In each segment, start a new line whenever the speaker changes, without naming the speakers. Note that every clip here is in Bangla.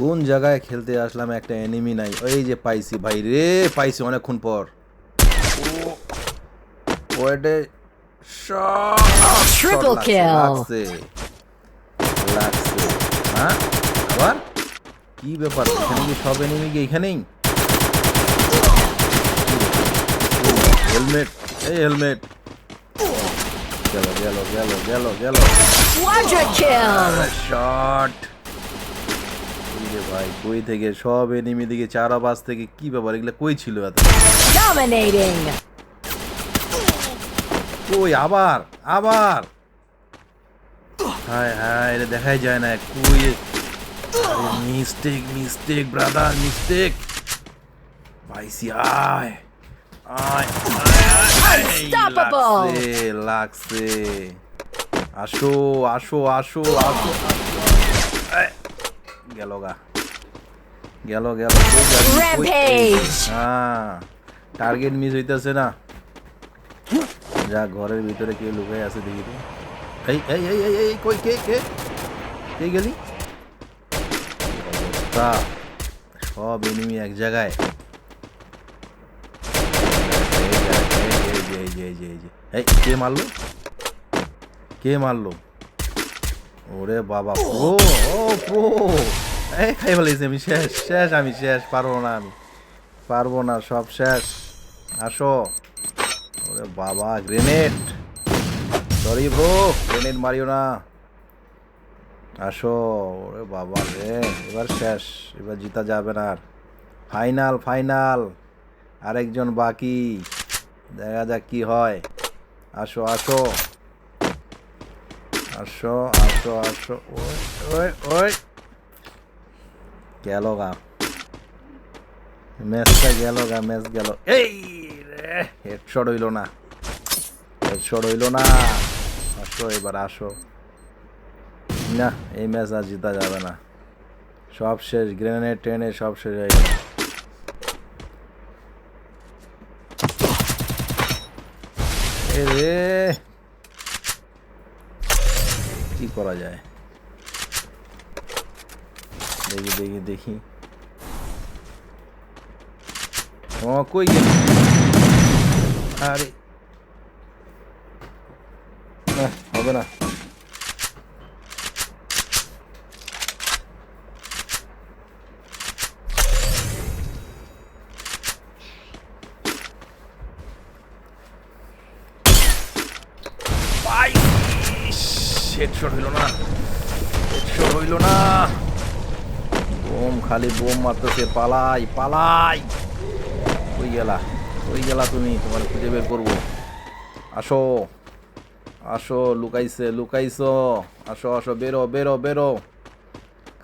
কোন জায়গায় খেলতে আসলাম, একটা এনিমি নাই। ওই যে পাইছি ভাই রে, পাইছি অনেকক্ষণ পর। ওয়েটে শট
Triple
লাগছে
kill.
লাগছে লাগছে। হ্যাঁ, আবার কি ব্যাপার? এখানে কি সব এনিমি কি এখানেই? হেলমেট, এই হেলমেট। গেল গেল গেল গেল গেল।
Quadra kill.
শট। ভাই কই থেকে সব এনিমি দিকে, চার আবাস থেকে, কি ব্যাপার? এগুলো কই ছিল এত?
Dominating.
কই আবার আবার? হায় হায়, এটা দেখাই যায় না কই। Mistake mistake brother, mistake. Vice আয় আয় আয়।
Unstoppable.
লাগছে লাগছে। আসো আসো আসো আসো। গেল গা, গেল গেল।
Rampage.
হ্যাঁ, টার্গেট মিস হইতেছে না। যা, ঘরের ভিতরে কে লুকাই আছে দেখি তো। এই এই এই এই এই কই, কে কে কে গেলি? তা সব এনিমি এক জায়গায়। এই কে মারলো? কে মারলো? ওরে বাবা, প্রো! ও প্রো! এই খাই ফেলেছি আমি, শেষ শেষ, আমি শেষ, পারবো না, আমি পারবো না, সব শেষ। আসো। ওরে বাবা, grenade! Sorry bro, grenade Mario না। আসো। ওরে বাবা রে, এবার শেষ, এবার জিতা যাবে না আর। ফাইনাল ফাইনাল, আরেকজন বাকি, দেখা যাক কি হয়। আসো আসো আসো আসো আসো। ওই ওই ওই, গেল গা ম্যাচটা, গেল গা ম্যাচ গেল। এই রে, হেডশট হইল না, হেডশট হইল না। আসো এবার আসো। না, এই ম্যাচ আর জিতা যাবে না, সব শেষ। গ্রেনেড ট্রেনে সব শেষ হয়ে গেল। এ রে, কি করা যায়? দেখি দেখি দেখি। ও কই গেল? আরে না, হবে না। হেডশট হইল না, হেডশট হইল না। বোম, খালি বোম মারতেছে। পালাই পালাই। কই গেলা, কই গেলা তুমি? তোমার খুঁজে বের করবো। আসো আসো, লুকাইছে লুকাইছো। আসো আসো, বেরো বেরো বেরো,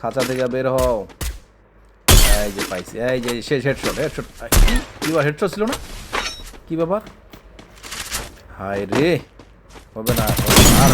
খাঁচা থেকে বের হও। এই যে পাইছি, এই যে শেষ। Headshot headshot. কি হেডশট ছিল না? কি ব্যাপার? হায় রে, হবে না, হবে না আর।